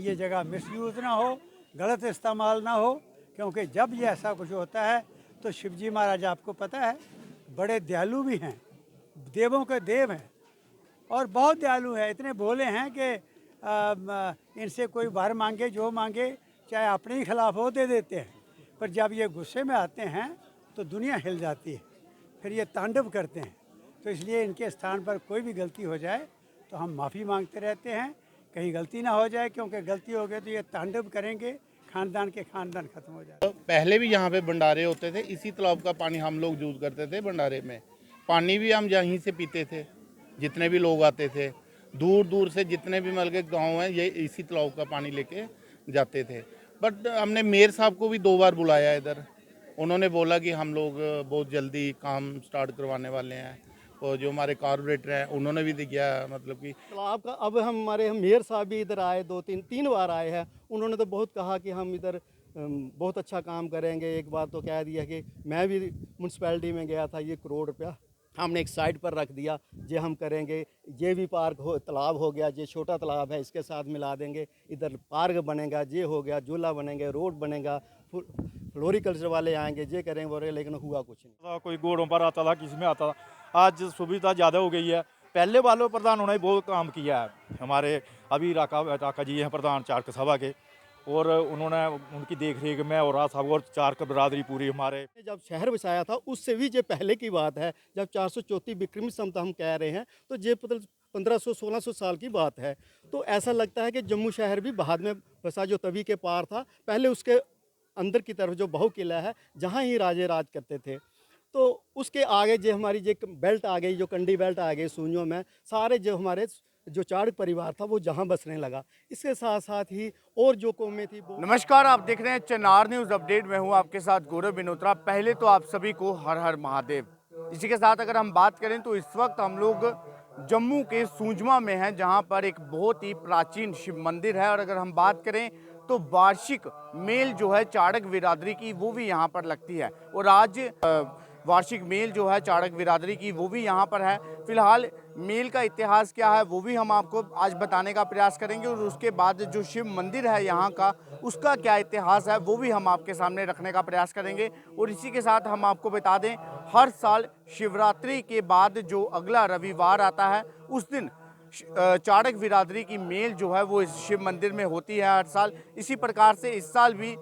ये जगह मिसयूज़ ना हो, गलत इस्तेमाल ना हो, क्योंकि जब ये ऐसा कुछ होता है तो शिवजी महाराज आपको पता है बड़े दयालु भी हैं, देवों के देव हैं और बहुत दयालु हैं, इतने भोले हैं कि इनसे कोई वर मांगे जो मांगे चाहे अपने ही खिलाफ हो दे देते हैं। पर जब ये गुस्से में आते हैं तो दुनिया हिल जाती है, फिर ये तांडव करते हैं। तो इसलिए इनके स्थान पर कोई भी गलती हो जाए तो हम माफ़ी मांगते रहते हैं, कहीं गलती ना हो जाए, क्योंकि गलती हो गई तो ये तांडव करेंगे, खानदान के खानदान खत्म हो जाए। पहले भी यहाँ पे भंडारे होते थे, इसी तालाब का पानी हम लोग यूज़ करते थे भंडारे में। पानी भी हम यहीं से पीते थे, जितने भी लोग आते थे दूर दूर से, जितने भी मतलब के गाँव हैं ये इसी तालाब का पानी लेके जाते थे। बट हमने मेयर साहब को भी 2 बार बुलाया इधर, उन्होंने बोला कि हम लोग बहुत जल्दी काम स्टार्ट करवाने वाले हैं, और जो हमारे कॉर्पोरेटर हैं उन्होंने भी दिया मतलब कि तालाब का। अब हमारे मेयर साहब भी इधर आए, 2-3 बार आए हैं। उन्होंने तो बहुत कहा कि हम इधर बहुत अच्छा काम करेंगे। एक बार तो कह दिया कि मैं भी म्यूनसिपैलिटी में गया था, ये 1 करोड़ रुपया हमने एक साइड पर रख दिया, ये हम करेंगे। ये भी पार्क हो, तालाब हो गया, ये छोटा तालाब है, इसके साथ मिला देंगे, इधर पार्क बनेगा, ये हो गया, झूला बनेंगे, रोड बनेगा, फ्लोरिकल्चर वाले आएंगे, ये करेंगे वो, लेकिन हुआ कुछ नहीं। कोई घोड़ों पर आता था, किसी में आता था। आज सुविधा ज़्यादा हो गई है। पहले वालों प्रधानों ने बहुत काम किया है। हमारे अभी राका जी हैं प्रधान चारक सभा के, और उन्होंने उनकी देख रेख में और राज साहब और चारक बरादरी पूरी हमारे जब शहर बसाया था उससे भी ये पहले की बात है। जब 434 विक्रमी संवत हम कह रहे हैं तो ये 1500-1600 साल की बात है। तो ऐसा लगता है कि जम्मू शहर भी बाद में बसा, जो तवी के पार था। पहले उसके अंदर की तरफ जो बहु किला है, जहाँ ही राजे राज करते थे। तो उसके आगे जो हमारी जो बेल्ट आ गई, जो कंडी बेल्ट आ गई सूंजों में, सारे जो हमारे जो चारक परिवार था वो जहाँ बसने लगा। इसके साथ साथ ही और जो कौमें थी वो। नमस्कार, आप देख रहे हैं चिनार न्यूज़ अपडेट। मैं हूं आपके साथ गौरव बिनोत्रा। पहले तो आप सभी को हर हर महादेव। इसी के साथ अगर हम बात करें तो इस वक्त हम लोग जम्मू के सूंजमा में हैं, जहां पर एक बहुत ही प्राचीन शिव मंदिर है। और अगर हम बात करें तो वार्षिक मेल जो है चाड़क बिरादरी की, वो भी यहाँ पर लगती है। और आज वार्षिक मेल जो है चाड़क बिरादरी की, वो भी यहाँ पर है। फिलहाल मेल का इतिहास क्या है वो भी हम आपको आज बताने का प्रयास करेंगे, और उसके बाद जो शिव मंदिर है यहाँ का, उसका क्या इतिहास है वो भी हम आपके सामने रखने का प्रयास करेंगे। और इसी के साथ हम आपको बता दें, हर साल शिवरात्रि के बाद जो अगला रविवार आता है, उस दिन चाड़क बिरादरी की मेल जो है वो इस शिव मंदिर में होती है हर साल। इसी प्रकार से इस साल भी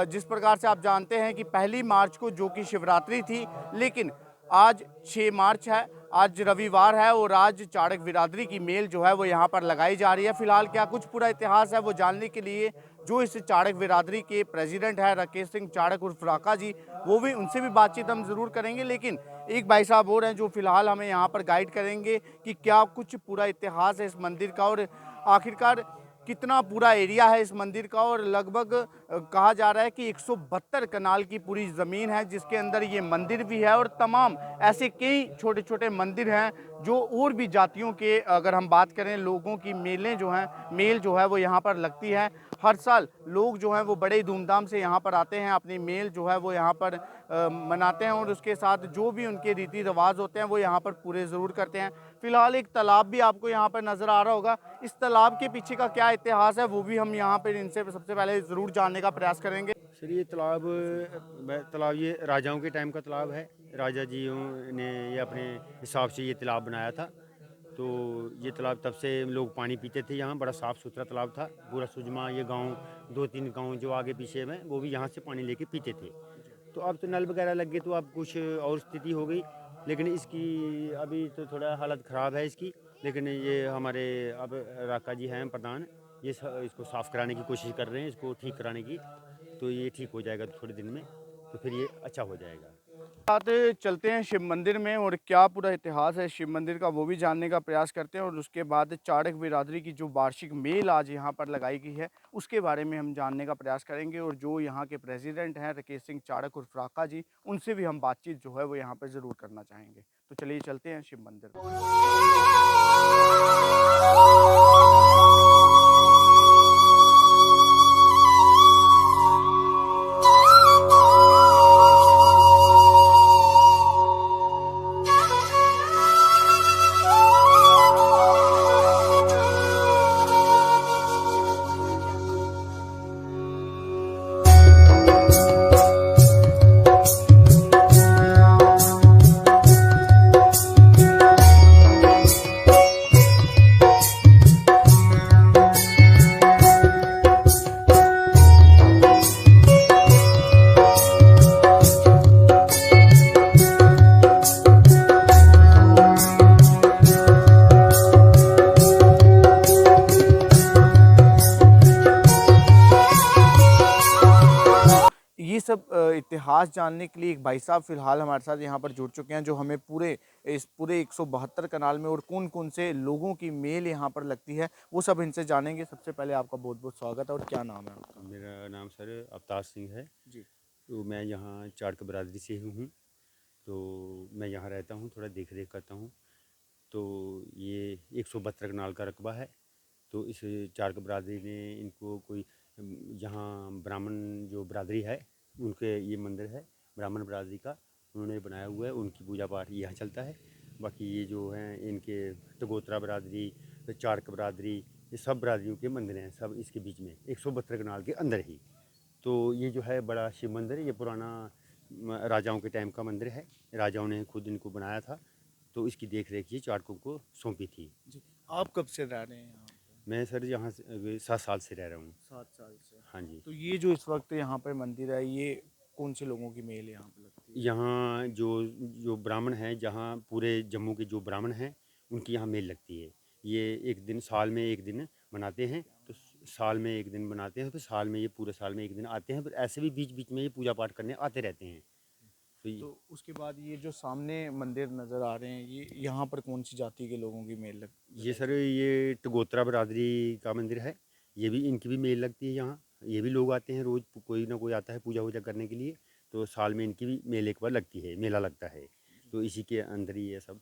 जिस प्रकार से आप जानते हैं कि 1 मार्च को जो कि शिवरात्रि थी, लेकिन आज 6 मार्च है, आज रविवार है, और आज चाड़क बिरादरी की मेल जो है वो यहाँ पर लगाई जा रही है। फिलहाल क्या कुछ पूरा इतिहास है वो जानने के लिए जो इस चाड़क बिरादरी के प्रेसिडेंट है राकेश सिंह चाड़क उर्फ राका जी, वो भी उनसे भी बातचीत हम ज़रूर करेंगे। लेकिन एक भाई साहब और हैं जो फिलहाल हमें यहाँ पर गाइड करेंगे कि क्या कुछ पूरा इतिहास है इस मंदिर का, और आखिरकार कितना पूरा एरिया है इस मंदिर का। और लगभग कहा जा रहा है कि 172 कनाल की पूरी ज़मीन है, जिसके अंदर ये मंदिर भी है। और तमाम ऐसे कई छोटे छोटे मंदिर हैं जो और भी जातियों के, अगर हम बात करें, लोगों की मेलें जो हैं, मेल जो है वो यहाँ पर लगती है। हर साल लोग जो हैं वो बड़े धूमधाम से यहाँ पर आते हैं, अपनी मेल जो है वो यहाँ पर मनाते हैं, और उसके साथ जो भी उनके रीति रिवाज होते हैं वो यहाँ पर पूरे ज़रूर करते हैं। फिलहाल एक तालाब भी आपको यहाँ पर नज़र आ रहा होगा। इस तालाब के पीछे का क्या इतिहास है वो भी हम यहाँ पर इनसे सबसे पहले ज़रूर जानने का प्रयास करेंगे। सर, ये तालाब ये राजाओं के टाइम का तालाब है। राजा जी ने ये अपने हिसाब से ये तालाब बनाया था। तो ये तालाब तब से लोग पानी पीते थे। यहाँ बड़ा साफ़ सुथरा तालाब था। पूरा सुजमा, ये गांव, 2-3 गांव जो आगे पीछे में, वो भी यहाँ से पानी लेके पीते थे। तो अब तो नल वगैरह लग गए, तो अब कुछ और स्थिति हो गई। लेकिन इसकी अभी तो थोड़ा हालत ख़राब है इसकी। लेकिन ये हमारे अब राका जी हैं प्रधान, ये इसको साफ़ कराने की कोशिश कर रहे हैं, इसको ठीक कराने की। तो ये ठीक हो जाएगा थोड़े दिन में, तो फिर ये अच्छा हो जाएगा। साथ चलते हैं शिव मंदिर में, और क्या पूरा इतिहास है शिव मंदिर का वो भी जानने का प्रयास करते हैं। और उसके बाद चाड़क बिरादरी की जो वार्षिक मेल आज यहाँ पर लगाई गई है उसके बारे में हम जानने का प्रयास करेंगे। और जो यहाँ के प्रेसिडेंट हैं राकेश सिंह चाड़क उर्फ राका जी, उनसे भी हम बातचीत जो है वो यहाँ पर ज़रूर करना चाहेंगे। तो चलिए चलते हैं शिव मंदिर में। सब इतिहास जानने के लिए एक भाई साहब फिलहाल हमारे साथ यहाँ पर जुड़ चुके हैं, जो हमें इस पूरे 172 कनाल में और कौन कौन से लोगों की मेल यहाँ पर लगती है वो सब इनसे जानेंगे। सबसे पहले आपका बहुत बहुत स्वागत है, और क्या नाम है आपका? मेरा नाम सर अवतार सिंह है। जी। तो मैं यहाँ चाड़क बरादरी से हूँ। तो मैं यहाँ रहता हूँ, थोड़ा देख रेख करता हूँ। तो ये 172 कनाल का रकबा है। तो इस चाड़क बरादरी ने इनको कोई यहाँ ब्राह्मण जो बरादरी है उनके ये मंदिर है ब्राह्मण बरादरी का, उन्होंने बनाया हुआ है। उनकी पूजा पाठ यहाँ चलता है। बाकी ये जो हैं इनके तगोत्रा बरादरी, चाड़क बरादरी, ये सब बरादरियों के मंदिर हैं, सब इसके बीच में 172 कनाल के अंदर ही। तो ये जो है बड़ा शिव मंदिर है, ये पुराना राजाओं के टाइम का मंदिर है। राजाओं ने खुद इनको बनाया था, तो इसकी देख रेख ये चाड़कों को सौंपी थी। जी। आप कब से रह रहे हैं यहाँ पे? मैं सर यहाँ 7 साल से रह रहा हूँ। 7 साल से। हाँ जी। तो ये जो इस वक्त यहाँ पे मंदिर है, ये कौन से लोगों की मेल यहाँ पे लगती है? यहाँ जो जो ब्राह्मण हैं, जहाँ पूरे जम्मू के जो ब्राह्मण हैं उनकी यहाँ मेल लगती है। ये एक दिन साल में एक दिन मनाते हैं। तो साल में एक दिन मनाते हैं, तो साल में ये पूरे साल में एक दिन आते हैं। पर ऐसे भी बीच बीच में ये पूजा पाठ करने आते रहते हैं। तो उसके बाद ये जो सामने मंदिर नज़र आ रहे हैं, ये यहाँ पर कौन सी जाति के लोगों की मेल लगती ये सर ये टगोत्रा बरादरी का मंदिर है। ये भी इनकी भी मेल लगती है यहाँ। ये भी लोग आते हैं, रोज़ कोई ना कोई आता है पूजा वूजा करने के लिए। तो साल में इनकी भी मेल एक बार लगती है, मेला लगता है। तो इसी के अंदर ही ये सब।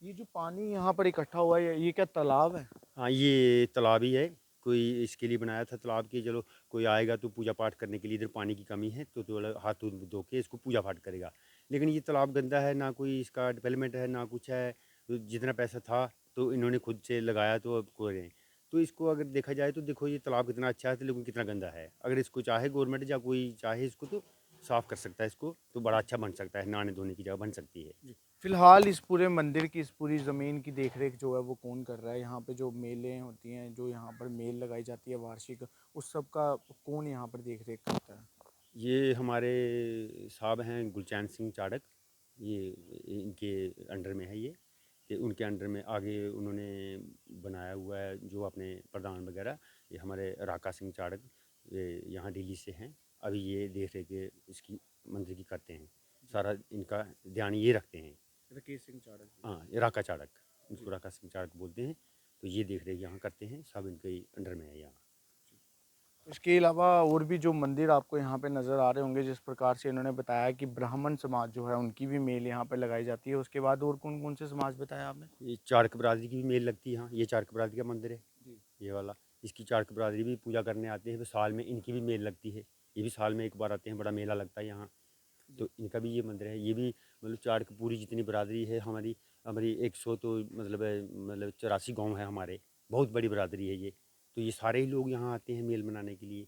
ये जो पानी यहाँ पर इकट्ठा हुआ है, ये क्या तालाब है? हाँ, ये तालाब ही है। कोई इसके लिए बनाया था तालाब कि चलो कोई आएगा तो पूजा पाठ करने के लिए, इधर पानी की कमी है तो थोड़ा हाथ धो के इसको पूजा पाठ करेगा। लेकिन ये तालाब गंदा है, ना कोई इसका डेवलपमेंट है ना कुछ है। तो जितना पैसा था तो इन्होंने खुद से लगाया, तो अब कोई तो इसको अगर देखा जाए तो देखो ये तालाब कितना अच्छा है, तो लेकिन कितना गंदा है। अगर इसको चाहे गवर्नमेंट या कोई चाहे इसको तो साफ़ कर सकता है इसको, तो बड़ा अच्छा बन सकता है, नहाने धोने की जगह बन सकती है। फिलहाल इस पूरे मंदिर की, इस पूरी ज़मीन की देखरेख जो है वो कौन कर रहा है? यहाँ पे जो मेलें होती हैं, जो यहाँ पर मेल लगाई जाती है वार्षिक, उस सब का कौन यहाँ पर देखरेख करता है? ये हमारे साहब हैं गुलचैन सिंह चाड़क, ये इनके अंडर में है ये। कि उनके अंडर में आगे उन्होंने बनाया हुआ है जो अपने प्रधान वगैरह, ये हमारे राका सिंह चाड़क, ये यहाँ दिल्ली से हैं। अभी ये देख रेख के इसकी मंदिर की करते हैं, सारा इनका ध्यान ये रखते हैं। राकेश सिंह चाड़क। हाँ, ये राका चाड़क, इसको राका सिंह चाड़क बोलते हैं। तो ये देख रेख यहाँ करते हैं, सब इनके अंडर में है यहाँ। इसके अलावा और भी जो मंदिर आपको यहाँ पे नज़र आ रहे होंगे, जिस प्रकार से इन्होंने बताया कि ब्राह्मण समाज जो है उनकी भी मेल यहाँ पे लगाई जाती है, उसके बाद और कौन कौन से समाज बताया आपने? ये चाड़क बरादरी की भी मेल लगती है यहाँ। ये चाड़क बरादरी का मंदिर है जी। ये वाला। इसकी चाड़क बरादरी भी पूजा करने आते हैं, तो साल में इनकी भी मेल लगती है। ये भी साल में एक बार आते हैं, बड़ा मेला लगता है यहाँ। तो इनका भी ये मंदिर है। ये भी मतलब चाड़क पूरी जितनी बरादरी है हमारी हमारी 100 तो मतलब 84 गांव है हमारे, बहुत बड़ी बरादरी है ये। तो ये सारे ही लोग यहाँ आते हैं मेल मनाने के लिए।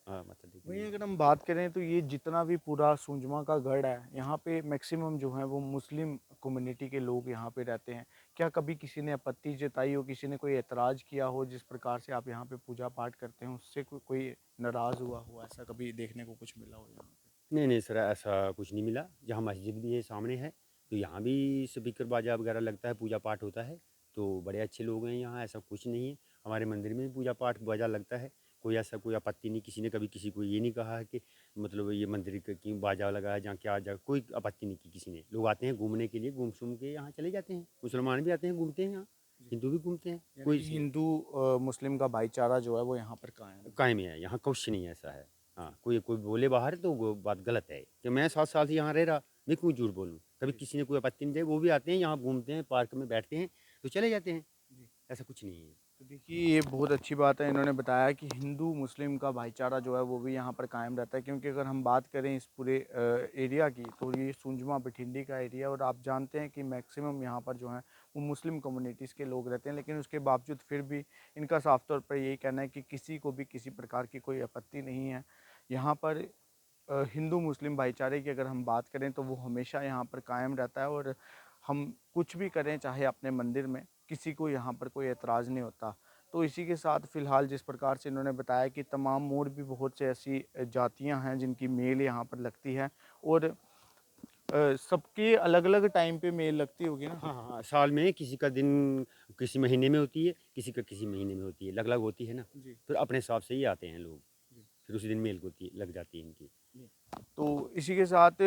हाँ, मतलब वहीं अगर हम बात करें तो ये जितना भी पूरा सुंजमा का गढ़ है, यहाँ पे मैक्सिमम जो है वो मुस्लिम कम्युनिटी के लोग यहाँ पे रहते हैं। क्या कभी किसी ने आपत्ति जताई हो, किसी ने कोई एतराज़ किया हो, जिस प्रकार से आप यहाँ पे पूजा पाठ करते हैं उससे कोई नाराज़ हुआ हो, ऐसा कभी देखने को कुछ मिला हो यहाँ पे? नहीं नहीं सर, ऐसा कुछ नहीं मिला। जहाँ मस्जिद भी है सामने है, तो यहाँ भी स्पीकर बाजा वगैरह लगता है, पूजा पाठ होता है। तो बड़े अच्छे लोग हैं यहाँ, ऐसा कुछ नहीं है। हमारे मंदिर में भी पूजा पाठ बाजा लगता है, कोई ऐसा कोई आपत्ति नहीं। किसी ने कभी किसी को ये नहीं कहा है कि मतलब ये मंदिर क्यों बाजा लगा है, जहाँ क्या जा, कोई आपत्ति नहीं की किसी ने। लोग आते हैं घूमने के लिए, घूम सूम के यहाँ चले जाते हैं। मुसलमान भी आते हैं, घूमते हैं यहाँ, हिंदू भी घूमते हैं। कोई हिंदू मुस्लिम का भाईचारा जो है वो यहाँ पर कायम है। कायम है यहाँ, कुछ नहीं ऐसा है। हाँ, कोई कोई बोले बाहर तो वो बात गलत है कि मैं 7 साल से यहाँ रह रहा, मैं क्यों झूठ बोलूँ। कभी किसी ने कोई आपत्ति नहीं दी, वो भी आते हैं यहाँ घूमते हैं, पार्क में बैठते हैं तो चले जाते हैं। ऐसा कुछ नहीं है। तो देखिए ये बहुत अच्छी बात है, इन्होंने बताया कि हिंदू मुस्लिम का भाईचारा जो है वो भी यहाँ पर कायम रहता है। क्योंकि अगर हम बात करें इस पूरे एरिया की, तो ये सुंजमा बठिंडी का एरिया, और आप जानते हैं कि मैक्सिमम यहाँ पर जो है वो मुस्लिम कम्युनिटीज़ के लोग रहते हैं। लेकिन उसके बावजूद फिर भी इनका साफ तौर पर यही कहना है कि किसी को भी किसी प्रकार की कोई आपत्ति नहीं है। यहाँ पर हिंदू मुस्लिम भाईचारे की अगर हम बात करें तो वो हमेशा यहाँ पर कायम रहता है, और हम कुछ भी करें चाहे अपने मंदिर में, किसी को यहाँ पर कोई एतराज़ नहीं होता। तो इसी के साथ फ़िलहाल जिस प्रकार से इन्होंने बताया कि तमाम और भी बहुत से ऐसी जातियाँ हैं जिनकी मेल यहाँ पर लगती है, और सबके अलग-अलग टाइम पे मेल लगती होगी ना? हाँ हाँ हाँ, साल में किसी का दिन किसी महीने में होती है, किसी का किसी महीने में होती है, अलग अलग होती है ना। जी। फिर अपने हिसाब से ही आते हैं लोग, फिर उसी दिन मेल होती लग जाती है इनकी। तो इसी के साथ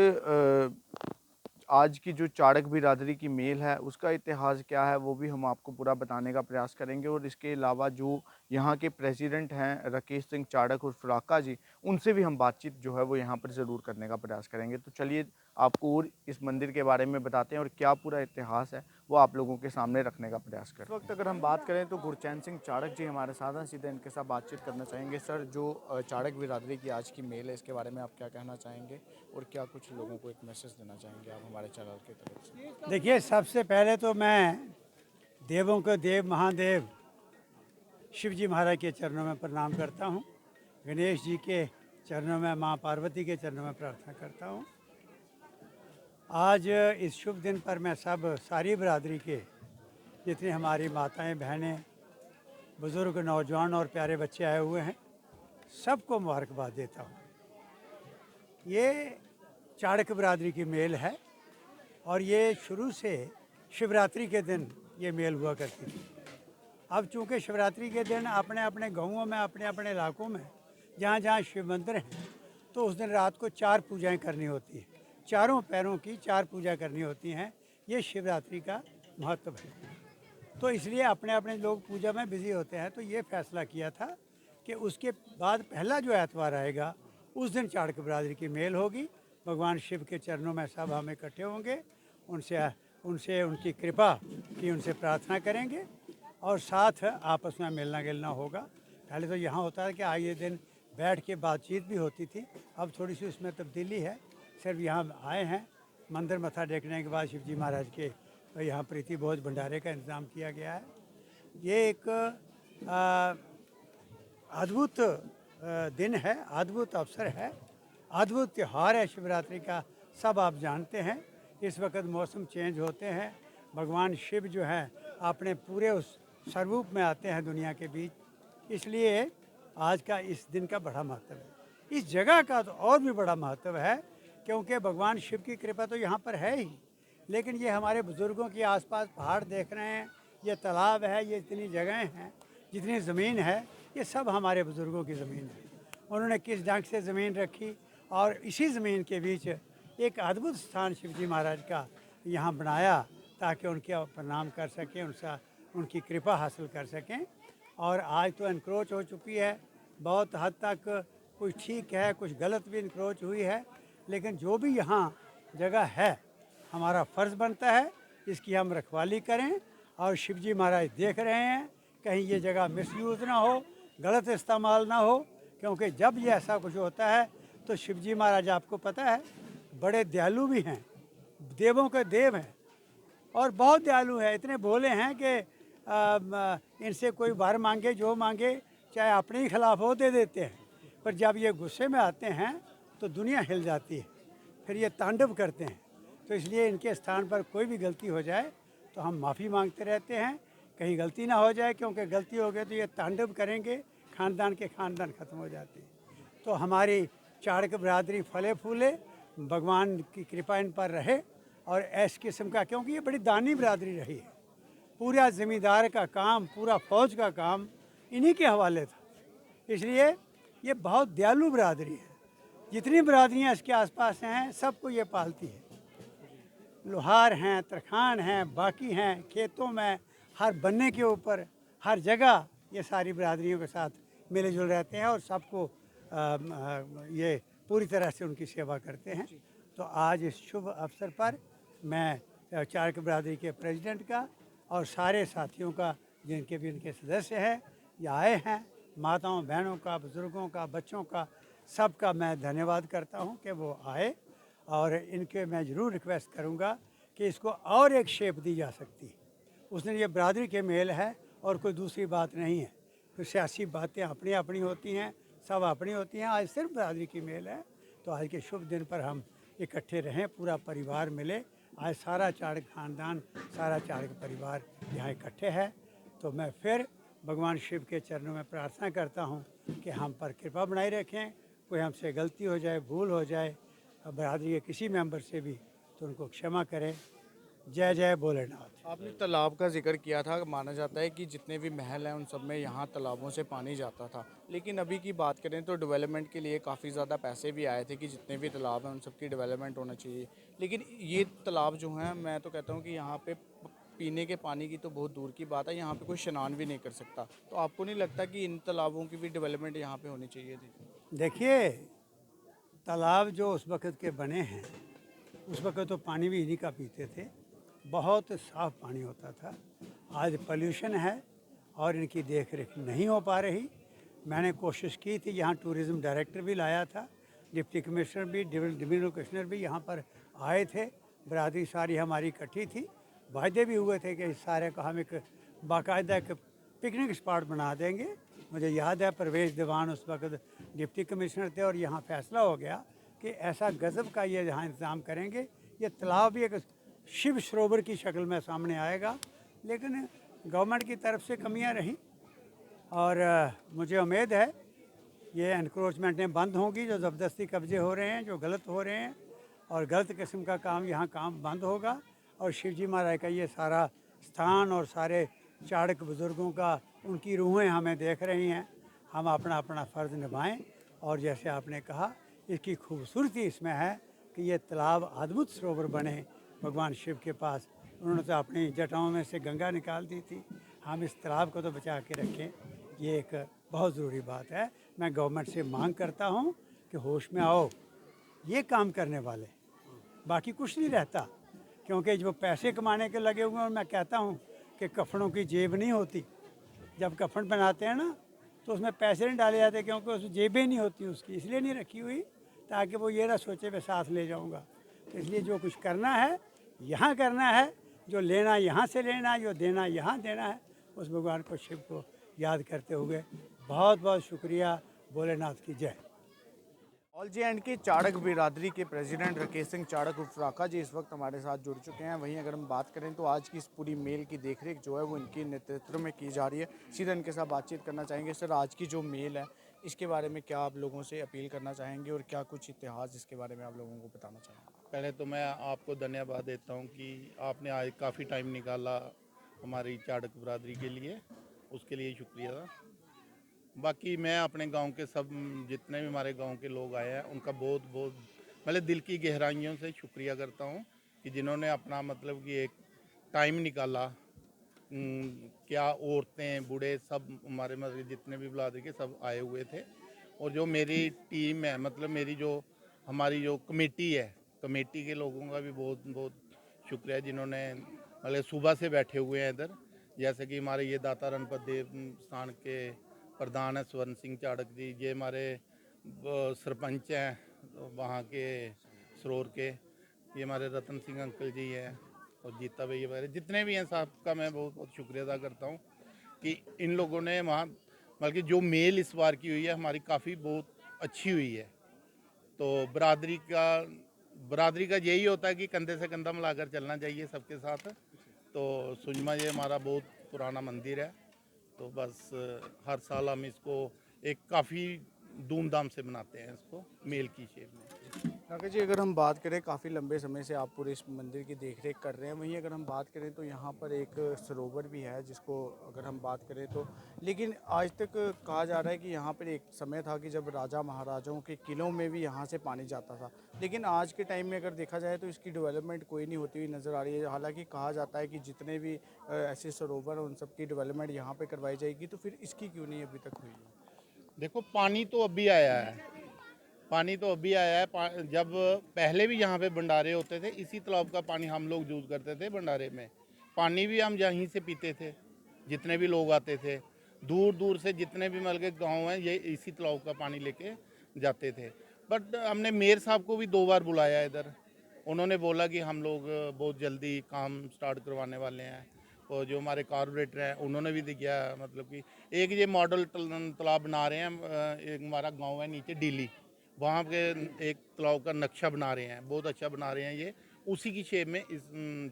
आज की जो चाड़क बिरादरी की मेल है उसका इतिहास क्या है वो भी हम आपको पूरा बताने का प्रयास करेंगे। और इसके अलावा जो यहाँ के प्रेसिडेंट हैं राकेश सिंह चाड़क और राका जी, उनसे भी हम बातचीत जो है वो यहाँ पर ज़रूर करने का प्रयास करेंगे। तो चलिए आपको और इस मंदिर के बारे में बताते हैं और क्या पूरा इतिहास है वो आप लोगों के सामने रखने का प्रयास करें। इस वक्त अगर हम बात करें तो गुरचैन सिंह चाड़क जी हमारे साथ हैं, सीधे इनके साथ बातचीत करना चाहेंगे। सर, जो चाड़क बिरादरी की आज की मेल है इसके बारे में आप क्या कहना चाहेंगे और क्या कुछ लोगों को एक मैसेज देना चाहेंगे आप हमारे चैनल की तरफ से? देखिए, सबसे पहले तो मैं देवों के देव महादेव शिव जी महाराज के चरणों में प्रणाम करता हूँ। गणेश जी के चरणों में, माँ पार्वती के चरणों में प्रार्थना करता हूँ। आज इस शुभ दिन पर मैं सारी बिरादरी के जितनी हमारी माताएं, बहनें, बुज़ुर्ग, नौजवान और प्यारे बच्चे आए हुए हैं, सबको मुबारकबाद देता हूँ। ये चाड़क बिरादरी की मेल है और ये शुरू से शिवरात्रि के दिन ये मेल हुआ करती थी। अब चूँकि शिवरात्रि के दिन अपने अपने गाँवों में, अपने अपने इलाकों में जहाँ जहाँ शिव मंदिर हैं, तो उस दिन रात को 4 पूजाएं करनी होती हैं। चारों पैरों की 4 पूजा करनी होती हैं। ये शिवरात्रि का महत्व है। तो इसलिए अपने अपने लोग पूजा में बिज़ी होते हैं। तो ये फैसला किया था कि उसके बाद पहला जो एतवार आएगा उस दिन चाड़क बिरादरी की मेल होगी। भगवान शिव के चरणों में सब हम इकट्ठे होंगे, उनसे उनकी कृपा की उनसे प्रार्थना करेंगे और साथ आपस में मिलना गिलना होगा। पहले तो यहाँ होता है कि आए दिन बैठ के बातचीत भी होती थी, अब थोड़ी सी उसमें तब्दीली है। सिर्फ यहाँ आए हैं, मंदिर मत्था टेकने के बाद शिव जी महाराज के यहाँ प्रीति भोज भंडारे का इंतज़ाम किया गया है। ये एक अद्भुत दिन है, अद्भुत अवसर है, अद्भुत त्यौहार है शिवरात्रि का। सब आप जानते हैं, इस वक्त मौसम चेंज होते हैं, भगवान शिव जो है अपने पूरे उस स्वरूप में आते हैं दुनिया के बीच, इसलिए आज का इस दिन का बड़ा महत्व है। इस जगह का तो और भी बड़ा महत्व है, क्योंकि भगवान शिव की कृपा तो यहाँ पर है ही, लेकिन ये हमारे बुज़ुर्गों के आसपास पहाड़ देख रहे हैं, ये तालाब है, ये इतनी जगहें हैं, जितनी ज़मीन है, ये सब हमारे बुज़ुर्गों की ज़मीन है। उन्होंने किस ढंग से ज़मीन रखी और इसी ज़मीन के बीच एक अद्भुत स्थान शिव जी महाराज का यहाँ बनाया ताकि उनके प्रणाम कर सकें, उनकी कृपा हासिल कर सकें। और आज तो इनक्रोच हो चुकी है बहुत हद तक, कुछ ठीक है, कुछ गलत भी इनक्रोच हुई है, लेकिन जो भी यहाँ जगह है हमारा फ़र्ज़ बनता है इसकी हम रखवाली करें। और शिव जी महाराज देख रहे हैं कहीं ये जगह मिसयूज़ ना हो, गलत इस्तेमाल ना हो, क्योंकि जब ये ऐसा कुछ होता है तो शिव जी महाराज आपको पता है बड़े दयालु भी हैं, देवों के देव हैं और बहुत दयालु हैं। इतने भोले हैं कि इनसे कोई वर मांगे, जो मांगे, चाहे अपने ही खिलाफ हो, दे देते हैं। पर जब ये गुस्से में आते हैं तो दुनिया हिल जाती है, फिर ये तांडव करते हैं। तो इसलिए इनके स्थान पर कोई भी गलती हो जाए तो हम माफ़ी मांगते रहते हैं, कहीं गलती ना हो जाए, क्योंकि गलती हो गई तो ये तांडव करेंगे, ख़ानदान के ख़ानदान ख़त्म हो जाते हैं। तो हमारी चाड़क बिरादरी फले फूले, भगवान की कृपा इन पर रहे और ऐस किस्म का, क्योंकि ये बड़ी दानी बिरादरी रही है। पूरा ज़मींदार का काम, पूरा फ़ौज का काम इन्हीं के हवाले था, इसलिए ये बहुत दयालु बिरादरी है। जितनी बिरादरियाँ इसके आसपास हैं सबको ये पालती है। लोहार हैं, तरखान हैं, बाकी हैं, खेतों में, हर बनने के ऊपर, हर जगह ये सारी बिरादरियों के साथ मिले जुल रहते हैं और सबको ये पूरी तरह से उनकी सेवा करते हैं। तो आज इस शुभ अवसर पर मैं चाड़क बिरादरी के प्रेसिडेंट का और सारे साथियों का, जिनके भी इनके सदस्य हैं, ये आए हैं, माताओं, बहनों का, बुज़ुर्गों का, बच्चों का, सबका मैं धन्यवाद करता हूं कि वो आए। और इनके मैं ज़रूर रिक्वेस्ट करूंगा कि इसको और एक शेप दी जा सकती है। उस दिन ये बिरादरी के मेल है और कोई दूसरी बात नहीं है। तो सियासी बातें अपनी अपनी होती हैं, सब अपनी होती हैं। आज सिर्फ बिरादरी की मेल है, तो आज के शुभ दिन पर हम इकट्ठे रहें, पूरा परिवार मिले। आज सारा चाड़क ख़ानदान, सारा चाड़क परिवार यहाँ इकट्ठे है। तो मैं फिर भगवान शिव के चरणों में प्रार्थना करता हूँ कि हम पर कृपा बनाए रखें। कोई हमसे गलती हो जाए, भूल हो जाए बिरादरी के किसी मेंबर से भी, तो उनको क्षमा करें जय जय भोलेनाथ। आपने तालाब का जिक्र किया था, माना जाता है कि जितने भी महल हैं उन सब में यहाँ तालाबों से पानी जाता था, लेकिन अभी की बात करें तो डेवलपमेंट के लिए काफ़ी ज़्यादा पैसे भी आए थे कि जितने भी तालाब हैं उन सब की डेवलपमेंट होना चाहिए, लेकिन ये तालाब जो हैं मैं तो कहता हूँ कि यहाँ पे पीने के पानी की तो बहुत दूर की बात है, यहाँ पे कोई स्नान भी नहीं कर सकता। तो आपको नहीं लगता कि इन तालाबों की भी डेवलपमेंट यहाँ पे होनी चाहिए थी? देखिए, तालाब जो उस वक़्त के बने हैं, उस वक़्त तो पानी भी इन्हीं का पीते थे, बहुत साफ़ पानी होता था। आज पोल्यूशन है और इनकी देख रेख नहीं हो पा रही। मैंने कोशिश की थी, यहाँ टूरिज़्म डायरेक्टर भी लाया था, डिप्टी कमिश्नर भी, डिविजनल कमिश्नर भी यहाँ पर आए थे, बरादरी सारी हमारी इकट्ठी थी। वायदे भी हुए थे कि इस सारे को हम एक बाकायदा एक पिकनिक स्पॉट बना देंगे। मुझे याद है परवेश दीवान उस वक्त डिप्टी कमिश्नर थे और यहाँ फैसला हो गया कि ऐसा गज़ब का ये यहाँ इंतज़ाम करेंगे, ये तालाब भी एक शिव सरोवर की शक्ल में सामने आएगा। लेकिन गवर्नमेंट की तरफ से कमियां रहीं और मुझे उम्मीद है ये एनक्रोचमेंटें बंद होंगी, जो ज़बरदस्ती कब्जे हो रहे हैं, जो गलत हो रहे हैं, और गलत किस्म का काम यहाँ काम बंद होगा। और शिवजी महाराज का ये सारा स्थान और सारे चाणक बुज़ुर्गों का, उनकी रूहें हमें देख रही हैं, हम अपना अपना फ़र्ज़ निभाएं। और जैसे आपने कहा, इसकी खूबसूरती इसमें है कि ये तालाब अद्भुत सरोवर बने भगवान शिव के पास। उन्होंने तो अपनी जटाओं में से गंगा निकाल दी थी, हम इस तालाब को तो बचा के रखें, ये एक बहुत ज़रूरी बात है। मैं गवर्नमेंट से मांग करता हूँ कि होश में आओ, ये काम करने वाले, बाकी कुछ नहीं रहता। क्योंकि जो पैसे कमाने के लगे हुए हैं, मैं कहता हूँ कि कफनों की जेब नहीं होती। जब कफन बनाते हैं ना तो उसमें पैसे नहीं डाले जाते, क्योंकि उसमें जेबें नहीं होती उसकी, इसलिए नहीं रखी हुई ताकि वो ये ना सोचे मैं साथ ले जाऊँगा। तो इसलिए जो कुछ करना है यहाँ करना है, जो लेना यहाँ से लेना, जो देना यहाँ देना है। उस भगवान को, शिव को याद करते हुए बहुत बहुत शुक्रिया। भोलेनाथ की जय। ऑल जे एंड के चाड़क बिरादरी के प्रेसिडेंट राकेश सिंह चाड़क उर्फ राका जी इस वक्त हमारे साथ जुड़ चुके हैं। वहीं अगर हम बात करें तो आज की इस पूरी मेल की देखरेख जो है वो इनके नेतृत्व में की जा रही है। सीधा इनके साथ बातचीत करना चाहेंगे। सर, आज की जो मेल है इसके बारे में क्या आप लोगों से अपील करना चाहेंगे और क्या कुछ इतिहास इसके बारे में आप लोगों को बताना चाहेंगे? पहले तो मैं आपको धन्यवाद देता हूँ कि आपने आज काफ़ी टाइम निकाला हमारी चाड़क बरादरी के लिए, उसके लिए शुक्रिया। बाकी मैं अपने गांव के सब जितने भी हमारे गांव के लोग आए हैं उनका बहुत बहुत मतलब दिल की गहराइयों से शुक्रिया करता हूं कि जिन्होंने अपना मतलब कि एक टाइम निकाला। क्या औरतें बूढ़े सब हमारे मतलब जितने भी बरादरी के सब आए हुए थे। और जो मेरी टीम है, मतलब मेरी जो हमारी जो कमेटी है, कमेटी के लोगों का भी बहुत बहुत शुक्रिया जिन्होंने मतलब सुबह से बैठे हुए हैं इधर। जैसे कि हमारे ये दाता रणपत देव स्थान के प्रधान है स्वर्ण सिंह चाड़क जी, ये हमारे सरपंच हैं वहाँ के सरोर के, ये हमारे रतन सिंह अंकल जी हैं और जीता भाई हमारे जितने भी हैं साहब का मैं बहुत बहुत शुक्रिया अदा करता हूँ कि इन लोगों ने वहाँ बल्कि जो मेल इस बार की हुई है हमारी काफ़ी बहुत अच्छी हुई है। तो बरादरी का यही होता है कि कंधे से कंधा मिलाकर चलना चाहिए सबके साथ। तो सुजमा ये हमारा बहुत पुराना मंदिर है, तो बस हर साल हम इसको एक काफ़ी धूमधाम से मनाते हैं इसको मेल की शेप में। राकेश जी, अगर हम बात करें काफ़ी लंबे समय से आप पूरे इस मंदिर की देखरेख कर रहे हैं, वहीं अगर हम बात करें तो यहाँ पर एक सरोवर भी है जिसको अगर हम बात करें तो, लेकिन आज तक कहा जा रहा है कि यहाँ पर एक समय था कि जब राजा महाराजाओं के किलों में भी यहाँ से पानी जाता था, लेकिन आज के टाइम में अगर देखा जाए तो इसकी डेवलपमेंट कोई नहीं होती हुई नज़र आ रही है। हालाँकि कहा जाता है कि जितने भी ऐसे सरोवर हैं उन सब की डेवलपमेंट यहाँ पर करवाई जाएगी, तो फिर इसकी क्यों नहीं अभी तक हुई है? देखो पानी तो अभी आया है, पानी तो अभी आया है। जब पहले भी यहाँ पे भंडारे होते थे, इसी तालाब का पानी हम लोग यूज़ करते थे भंडारे में। पानी भी हम यहीं से पीते थे, जितने भी लोग आते थे दूर दूर से, जितने भी मतलब के गाँव हैं ये इसी तालाब का पानी लेके जाते थे। बट हमने मेयर साहब को भी 2 बार बुलाया इधर, उन्होंने बोला कि हम लोग बहुत जल्दी काम स्टार्ट करवाने वाले हैं। और जो हमारे कॉर्पोरेटर हैं उन्होंने भी दिया, मतलब कि एक ये मॉडल तालाब बना रहे हैं। एक हमारा गांव है नीचे डीली, वहाँ पे एक तालाब का नक्शा बना रहे हैं, बहुत अच्छा बना रहे हैं। ये उसी की शेप में इस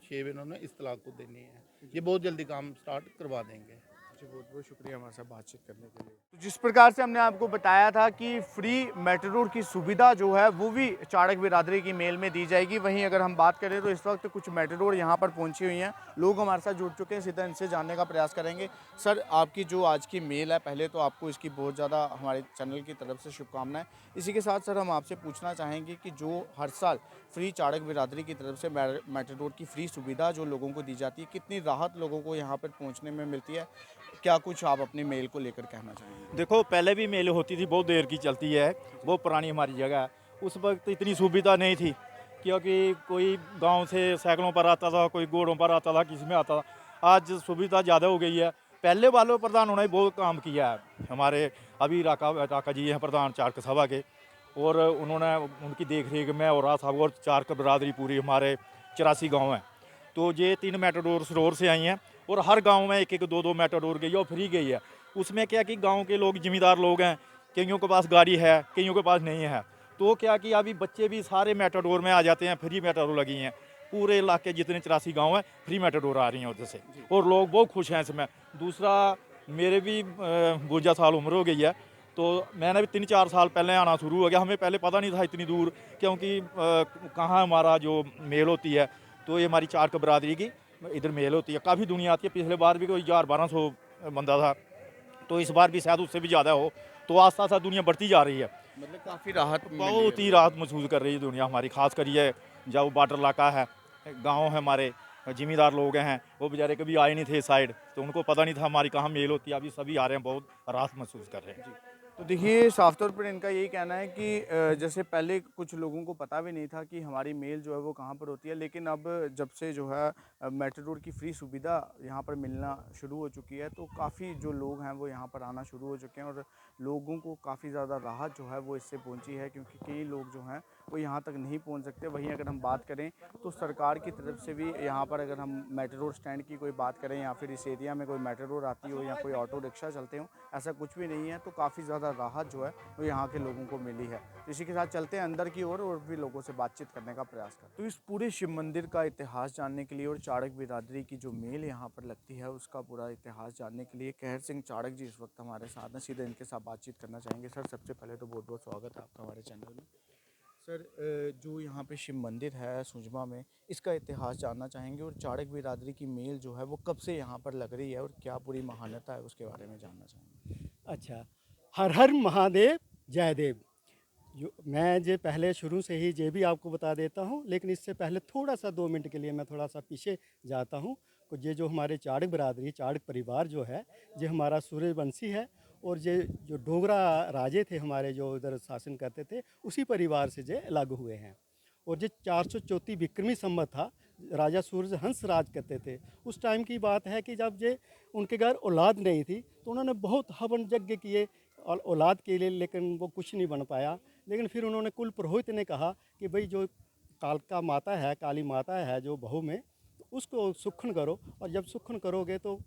शेप इन्होंने इस तालाब को देनी है। ये बहुत जल्दी काम स्टार्ट करवा देंगे। जी बहुत बहुत शुक्रिया हमारे साथ बातचीत करने के लिए। तो जिस प्रकार से हमने आपको बताया था कि फ्री मेट्रो की सुविधा जो है वो भी चाड़क बिरादरी की मेल में दी जाएगी, वहीं अगर हम बात करें तो इस वक्त कुछ मेट्रो यहाँ पर पहुँची हुई हैं, लोग हमारे साथ जुड़ चुके हैं, सीधा इनसे जानने का प्रयास करेंगे। सर, आपकी जो आज की मेल है, पहले तो आपको इसकी बहुत ज़्यादा हमारे चैनल की तरफ से शुभकामनाएं। इसी के साथ सर हम आपसे पूछना चाहेंगे कि जो हर साल फ्री चाड़क बिरादरी की तरफ से मेट्रो की फ्री सुविधा जो लोगों को दी जाती है, कितनी राहत लोगों को यहाँ पर पहुँचने में मिलती है, क्या कुछ आप अपनी मेल को लेकर कहना चाहेंगे? देखो, पहले भी मेल होती थी, बहुत देर की चलती है, बहुत पुरानी हमारी जगह है। उस वक्त इतनी सुविधा नहीं थी, क्योंकि कोई गांव से साइकिलों पर आता था, कोई घोड़ों पर आता था, किसी में आता था। आज सुविधा ज़्यादा हो गई है। पहले वालों प्रधानों ने बहुत काम किया है। हमारे अभी राका जी हैं प्रधान चारक सभा के, और उन्होंने उनकी देख रेख में और रहा साहब और चारक बिरादरी पूरी हमारे 84 गाँव हैं। तो ये 3 मेटाडोर रोड से आई हैं और हर गांव में एक एक दो दो मेटाडोर गई है और फ्री गई है। उसमें क्या कि गांव के लोग ज़िम्मेदार लोग हैं, कईयों के पास गाड़ी है, कईयों के पास नहीं है। तो क्या कि अभी बच्चे भी सारे मेटाडोर में आ जाते हैं, फ्री मेटाडोर लगी हैं। पूरे इलाके जितने 84 गाँव हैं फ्री मेटाडोर आ रही हैं उधर से, और लोग बहुत खुश हैं इसमें। दूसरा, मेरे भी 52 साल उम्र हो गई है, तो मैंने भी 3-4 साल पहले आना शुरू हो गया। हमें पहले पता नहीं था इतनी दूर, क्योंकि कहाँ हमारा जो मेल होती है, तो ये हमारी चारक बिरादरी की इधर मेल होती है, काफ़ी दुनिया आती है। पिछले बार भी कोई 1000-1200 बंदा था, तो इस बार भी शायद उससे भी ज़्यादा हो। तो आस्ता आस्ता दुनिया बढ़ती जा रही है, मतलब काफ़ी राहत बहुत ही राहत महसूस कर रही है दुनिया हमारी। खास कर ये जब बॉर्डर इलाका है, गाँव है हमारे, ज़िम्मेदार लोग हैं, वो बेचारे कभी आए नहीं थे इस साइड, तो उनको पता नहीं था हमारी कहाँ मेल होती है। अभी सभी आ रहे हैं, बहुत राहत महसूस कर रहे हैं। तो देखिए, साफ तौर पर इनका यही कहना है कि जैसे पहले कुछ लोगों को पता भी नहीं था कि हमारी मेल जो है वो कहाँ पर होती है, लेकिन अब जब से जो है मेट्रो की फ्री सुविधा यहाँ पर मिलना शुरू हो चुकी है, तो काफ़ी जो लोग हैं वो यहाँ पर आना शुरू हो चुके हैं, और लोगों को काफ़ी ज़्यादा राहत जो है वो इससे पहुँची है, क्योंकि कई लोग जो हैं वो यहाँ तक नहीं पहुँच सकते। वहीं अगर हम बात करें तो सरकार की तरफ से भी यहाँ पर, अगर हम मेट्रो स्टैंड की कोई बात करें या फिर इस एरिया में कोई मेट्रो आती हो या कोई ऑटो रिक्शा चलते हो, ऐसा कुछ भी नहीं है। तो काफ़ी ज़्यादा राहत जो है वो यहाँ के लोगों को मिली है। इसी के साथ चलते हैं अंदर की ओर और भी लोगों से बातचीत करने का प्रयास करते हैं। तो इस पूरे शिव मंदिर का इतिहास जानने के लिए और चाड़क बिरादरी की जो मेल यहाँ पर लगती है उसका पूरा इतिहास जानने के लिए कहर सिंह चाड़क जी इस वक्त हमारे साथ हैं, सीधे इनके साथ बातचीत करना चाहेंगे। सर, सबसे पहले तो बहुत बहुत स्वागत है आपका हमारे चैनल में। सर, जो यहाँ पे शिव मंदिर है सुंजमा में, इसका इतिहास जानना चाहेंगे, और चाड़क बिरादरी की मेल जो है वो कब से यहाँ पर लग रही है और क्या पूरी महानता है उसके बारे में जानना चाहेंगे। अच्छा, हर हर महादेव जय देव। जो मैं जे पहले शुरू से ही जे भी आपको बता देता हूँ, लेकिन इससे पहले थोड़ा सा 2 मिनट के लिए मैं थोड़ा सा पीछे जाता हूँ। तो ये जो हमारे चाड़क बिरादरी, चाड़क परिवार जो है, ये हमारा सूर्यवंशी है, और ये जो डोगरा राजे थे हमारे जो इधर शासन करते थे, उसी परिवार से ये अलग हुए हैं। और जो 434 विक्रमी संवत था, राजा सूर्य हंस राज करते थे। उस टाइम की बात है कि जब ये उनके घर औलाद नहीं थी, तो उन्होंने बहुत हवन यज्ञ किए औलाद के लिए, लेकिन वो कुछ नहीं बन पाया। लेकिन फिर उन्होंने कुल पुरोहित ने कहा कि भाई जो कालका माता है, काली माता है जो बहू में, तो उसको सुखन करो, और जब सुखन करोगे तो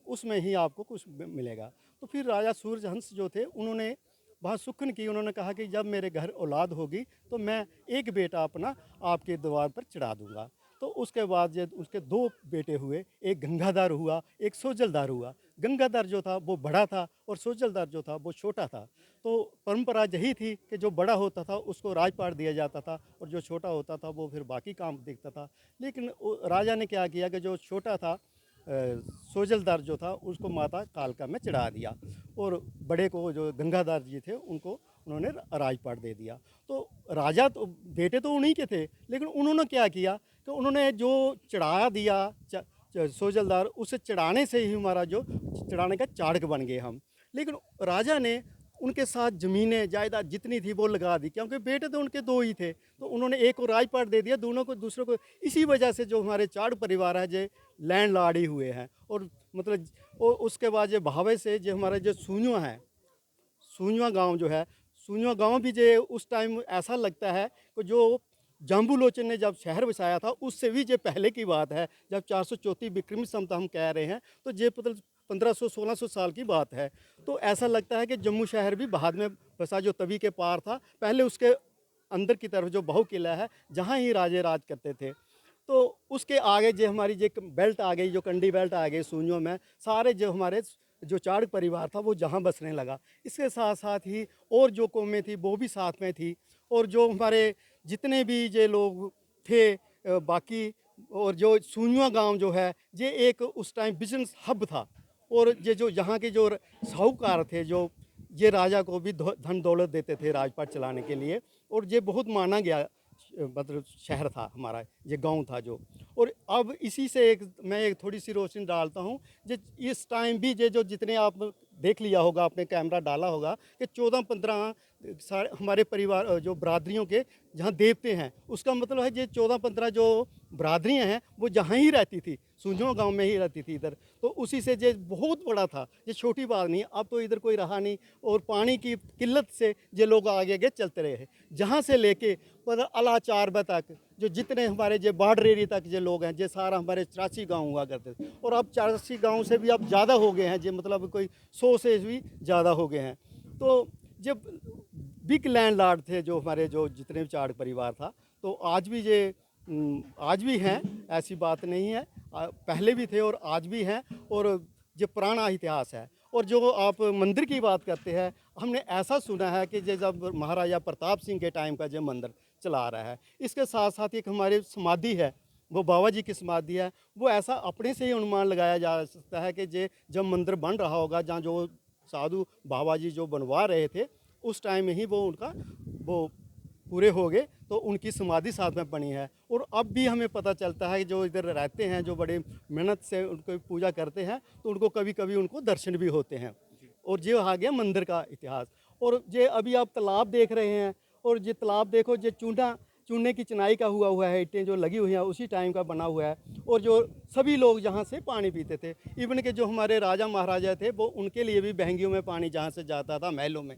उसमें ही आपको कुछ मिलेगा। तो फिर राजा सूर्यहंस जो थे उन्होंने वहाँ सुखन की। उन्होंने कहा कि जब मेरे घर औलाद होगी तो मैं एक बेटा अपना आपके द्वार पर चढ़ा दूंगा। तो उसके बाद जब उसके 2 बेटे हुए, एक गंगाधर हुआ, एक सोजलदार हुआ। गंगाधर जो था वो बड़ा था और सोजलदार जो था वो छोटा था। तो परंपरा यही थी कि जो बड़ा होता था उसको राजपाट दिया जाता था, और जो छोटा होता था वो फिर बाकी काम देखता था। लेकिन राजा ने क्या किया कि जो छोटा था सोजलदार जो था उसको माता कालका में चढ़ा दिया, और बड़े को जो गंगाधर जी थे उनको उन्होंने राजपाट दे दिया। तो राजा तो बेटे तो उन्हीं के थे, लेकिन उन्होंने क्या किया कि उन्होंने जो चढ़ा दिया सोजलदार, उसे चढ़ाने से ही हमारा जो चढ़ाने का चाड़क बन गए हम। लेकिन राजा ने उनके साथ ज़मीनें जायदाद जितनी थी वो लगा दी, क्योंकि बेटे तो उनके 2 ही थे। तो उन्होंने एक को राजपाट दे दिया, दोनों को दूसरों को। इसी वजह से जो हमारे चाड़ परिवार है जो लैंड लॉर्ड ही हुए हैं। और मतलब उसके बाद जो भावे से जो हमारे जो सूंजवा है, सूंजवा गांव जो है, सूंजवा गांव भी जो उस टाइम ऐसा लगता है कि जो जाम्बू लोचन ने जब शहर बसाया था उससे भी जो पहले की बात है, जब 434 विक्रमी संवत हम कह रहे हैं, तो ये 1500-1600 साल की बात है। तो ऐसा लगता है कि जम्मू शहर भी बाद में बसा, जो तवी के पार था। पहले उसके अंदर की तरफ जो बहु किला है, जहाँ ही राजे राज करते थे। तो उसके आगे जो हमारी जो बेल्ट आ गई, जो कंडी बेल्ट आ गई सूंजों में, सारे जो हमारे जो चाड़क परिवार था वो जहाँ बसने लगा। इसके साथ साथ ही और जो कौमें थी वो भी साथ में थी, और जो हमारे जितने भी ये लोग थे बाकी, और जो सुंजुआ गांव जो है ये एक उस टाइम बिजनेस हब था, और ये जो यहाँ के जो साहूकार थे जो ये राजा को भी धन दौलत देते थे राजपाट चलाने के लिए, और ये बहुत माना गया मतलब शहर था हमारा, ये गांव था जो। और अब इसी से मैं एक थोड़ी सी रोशनी डालता हूँ। जे इस टाइम भी ये जो जितने आप देख लिया होगा, आपने कैमरा डाला होगा कि 14-15 सारे हमारे परिवार जो बरादरियों के जहाँ देवते हैं, उसका मतलब है ये 14-15 जो बरादरियाँ हैं वो जहाँ ही रहती थी, सुंजो गांव में ही रहती थी इधर। तो उसी से ये बहुत बड़ा था, ये छोटी बात नहीं। अब तो इधर कोई रहा नहीं, और पानी की किल्लत से ये लोग आगे आगे चलते रहे। जहाँ से लेके अला चारबा तक जो जितने हमारे जो बाढ़ रेरी तक जो लोग हैं, ये सारा हमारे 84 गाँव हुआ करते थे, और अब 84 गाँव से भी अब ज़्यादा हो गए हैं, जो मतलब कोई 100 से भी ज़्यादा हो गए हैं। तो जब बिग लैंड लॉर्ड थे जो हमारे जो जितने भी चाड़क परिवार था, तो आज भी ये आज भी हैं, ऐसी बात नहीं है, पहले भी थे और आज भी हैं, और ये पुराना इतिहास है। और जो आप मंदिर की बात करते हैं, हमने ऐसा सुना है कि जब महाराजा प्रताप सिंह के टाइम का जो मंदिर चला रहा है, इसके साथ साथ एक हमारी समाधि है, वो बाबा जी की समाधि है। वो ऐसा अपने से ही अनुमान लगाया जा सकता है कि जब मंदिर बन रहा होगा, जहाँ जो साधु बाबा जी जो बनवा रहे थे उस टाइम में ही वो उनका वो पूरे हो गए, तो उनकी समाधि साथ में बनी है। और अब भी हमें पता चलता है कि जो इधर रहते हैं, जो बड़े मेहनत से उनको पूजा करते हैं, तो उनको कभी कभी उनको दर्शन भी होते हैं। और ये आ गया मंदिर का इतिहास। और ये अभी आप तालाब देख रहे हैं, और ये तालाब देखो, ये चूने की चिनाई का हुआ है, ईंटें जो लगी हुई हैं उसी टाइम का बना हुआ है। और जो सभी लोग यहाँ से पानी पीते थे, इवन के जो हमारे राजा महाराजा थे वो उनके लिए भी बहंगियों में पानी जहाँ से जाता था महलों में,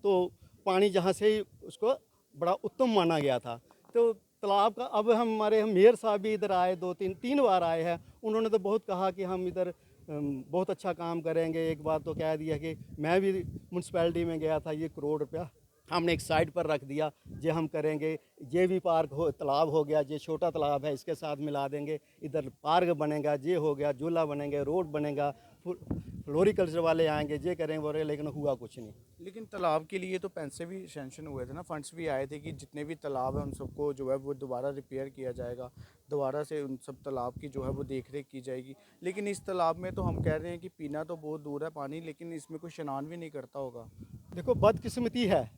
तो पानी जहाँ से ही उसको बड़ा उत्तम माना गया था। तो तालाब का अब हमारे मेयर साहब भी इधर आए, 2-3 बार आए हैं। उन्होंने तो बहुत कहा कि हम इधर बहुत अच्छा काम करेंगे। एक बार तो कह दिया कि मैं भी म्यूनसिपैलिटी में गया था, ये 1 करोड़ रुपया हमने एक साइड पर रख दिया, ये हम करेंगे। ये भी पार्क हो, तालाब हो गया, ये छोटा तालाब है, इसके साथ मिला देंगे, इधर पार्क बनेगा, ये हो गया, झूला बनेंगे, रोड बनेगा, फ्लोरिकल्चर वाले आएंगे, ये करेंगे वो, लेकिन हुआ कुछ नहीं। लेकिन तालाब के लिए तो पैसे भी सेंक्शन हुए थे ना, फंड्स भी आए थे कि जितने भी तालाब हैं उन सबको जो है वो दोबारा रिपेयर किया जाएगा, दोबारा से उन सब तालाब की जो है वो देख रेख की जाएगी। लेकिन इस तालाब में तो हम कह रहे हैं कि पीना तो बहुत दूर है पानी, लेकिन इसमें कोई स्नान भी नहीं करता होगा। देखो बदकिस्मती है,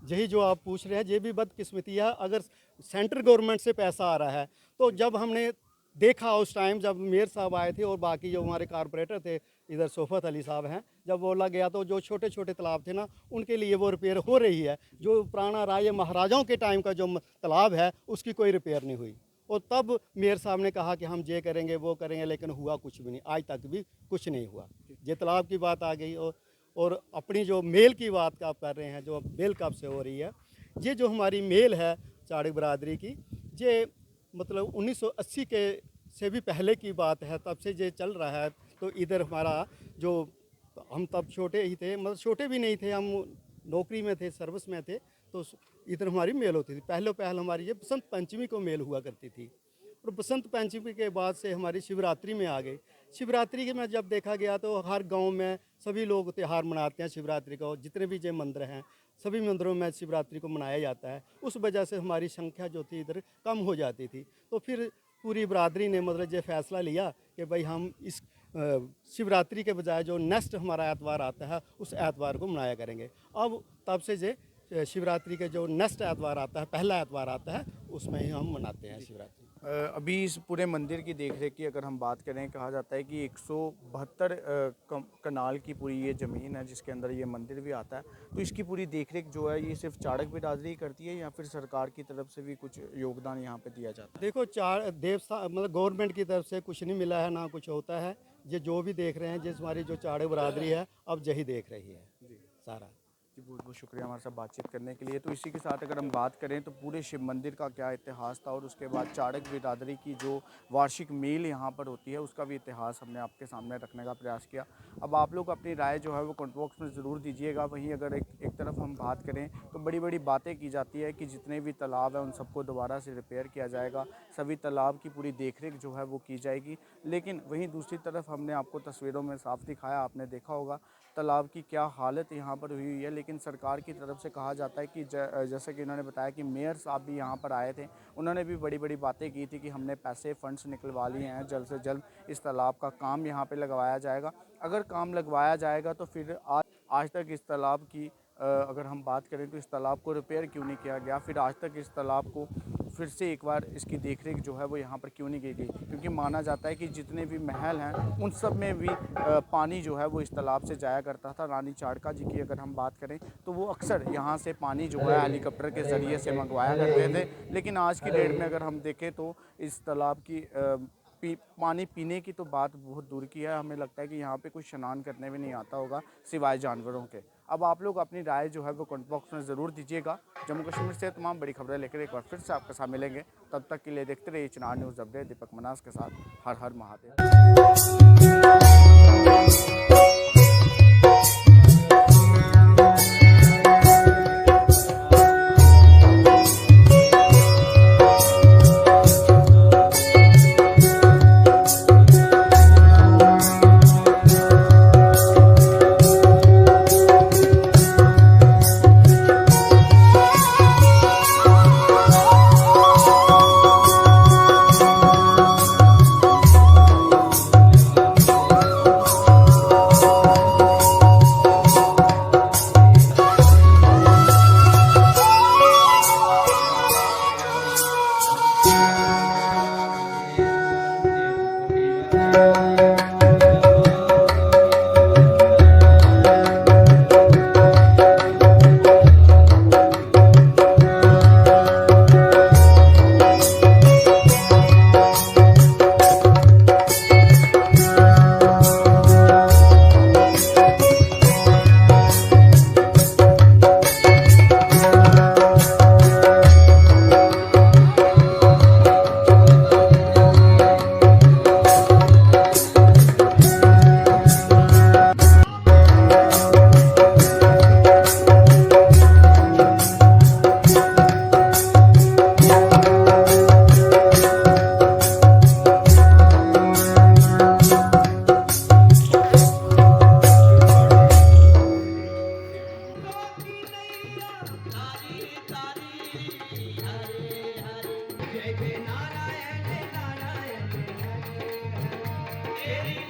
यही जो आप पूछ रहे हैं, ये भी बदकिस्मती है। अगर सेंट्रल गवर्नमेंट से पैसा आ रहा है, तो जब हमने देखा उस टाइम जब मेयर साहब आए थे और बाकी जो हमारे कारपोरेटर थे, इधर सोफत अली साहब हैं, जब बोला गया तो जो छोटे छोटे तालाब थे ना, उनके लिए वो रिपेयर हो रही है। जो पुराना राजा महाराजाओं के टाइम का जो तालाब है उसकी कोई रिपेयर नहीं हुई। और तब मेयर साहब ने कहा कि हम ये करेंगे वो करेंगे, लेकिन हुआ कुछ भी नहीं, आज तक भी कुछ नहीं हुआ। ये तालाब की बात आ गई। और अपनी जो मेल की बात आप कर रहे हैं, जो मेल कब से हो रही है, ये जो हमारी मेल है चाड़क बरादरी की, ये मतलब 1980 के से भी पहले की बात है, तब से ये चल रहा है। तो इधर हमारा जो हम तब छोटे ही थे, मतलब छोटे भी नहीं थे, हम नौकरी में थे, सर्विस में थे, तो इधर हमारी मेल होती थी। पहले हमारी ये बसंत पंचमी को मेल हुआ करती थी। और बसंत पंचमी के बाद से हमारी शिवरात्रि में आ गई। शिवरात्रि के में जब देखा गया तो हर गांव में सभी लोग त्यौहार मनाते हैं शिवरात्रि को, जितने भी जो मंदिर हैं सभी मंदिरों में शिवरात्रि को मनाया जाता है। उस वजह से हमारी संख्या जो थी इधर कम हो जाती थी। तो फिर पूरी बरादरी ने मतलब ये फैसला लिया कि भाई हम इस शिवरात्रि के बजाय जो नेक्स्ट हमारा एतवार आता है उस एतवार को मनाया करेंगे। अब तब से ये शिवरात्रि के जो नेक्स्ट एतवार आता है, पहला एतवार आता है, उसमें ही हम मनाते हैं शिवरात्रि। अभी इस पूरे मंदिर की देख रेख की अगर हम बात करें, कहा जाता है कि 172 कनाल की पूरी ये ज़मीन है जिसके अंदर ये मंदिर भी आता है। तो इसकी पूरी देख रेख जो है ये सिर्फ चाड़क बिरादरी करती है या फिर सरकार की तरफ से भी कुछ योगदान यहाँ पे दिया जाता है? देखो देवस्थान मतलब गवर्नमेंट की तरफ से कुछ नहीं मिला है, ना कुछ होता है। ये जो भी देख रहे हैं, जिस हमारी जो चाड़क बरादरी है अब यही देख रही है सारा। जी बहुत बहुत शुक्रिया हमारे साथ बातचीत करने के लिए। तो इसी के साथ अगर हम बात करें तो पूरे शिव मंदिर का क्या इतिहास था और उसके बाद चाड़क बिरादरी की जो वार्षिक मेल यहाँ पर होती है उसका भी इतिहास हमने आपके सामने रखने का प्रयास किया। अब आप लोग अपनी राय जो है वो कमेंट बॉक्स में ज़रूर दीजिएगा। वहीं अगर एक तरफ हम बात करें तो बड़ी बड़ी बातें की जाती है कि जितने भी तालाब हैं उन सबको दोबारा से रिपेयर किया जाएगा, सभी तालाब की पूरी देखरेख जो है वो की जाएगी। लेकिन वहीं दूसरी तरफ हमने आपको तस्वीरों में साफ दिखाया, आपने देखा होगा तालाब की क्या हालत यहाँ पर हुई हुई है। लेकिन सरकार की तरफ से कहा जाता है कि जैसे कि इन्होंने बताया कि मेयर साहब भी यहाँ पर आए थे, उन्होंने भी बड़ी बड़ी बातें की थी कि हमने पैसे फंड्स निकलवा लिए हैं, जल्द से जल्द इस तालाब का काम यहाँ पे लगवाया जाएगा। अगर काम लगवाया जाएगा तो फिर आज तक इस तालाब की अगर हम बात करें तो इस तालाब को रिपेयर क्यों नहीं किया गया, फिर आज तक इस तालाब को फिर से एक बार इसकी देखरेख जो है वो यहाँ पर क्यों नहीं की गई। क्योंकि माना जाता है कि जितने भी महल हैं उन सब में भी पानी जो है वो इस तालाब से जाया करता था। रानी चाड़का जी की अगर हम बात करें तो वो अक्सर यहाँ से पानी जो है हेलीकॉप्टर के ज़रिए से मंगवाया करते थे। लेकिन आज की डेट में अगर हम देखें तो इस तालाब की पानी पीने की तो बात बहुत दूर की है। हमें लगता है कि यहाँ पे कोई स्नान करने भी नहीं आता होगा सिवाय जानवरों के। अब आप लोग अपनी राय जो है वो कमेंट बॉक्स में ज़रूर दीजिएगा। जम्मू कश्मीर से तमाम बड़ी खबरें लेकर एक बार फिर से आपके साथ मिलेंगे। तब तक के लिए देखते रहिए चिनार न्यूज़ अपडेट। दीपक मनास के साथ हर हर महादेव। जय जय नारायण नारायण हरे हरे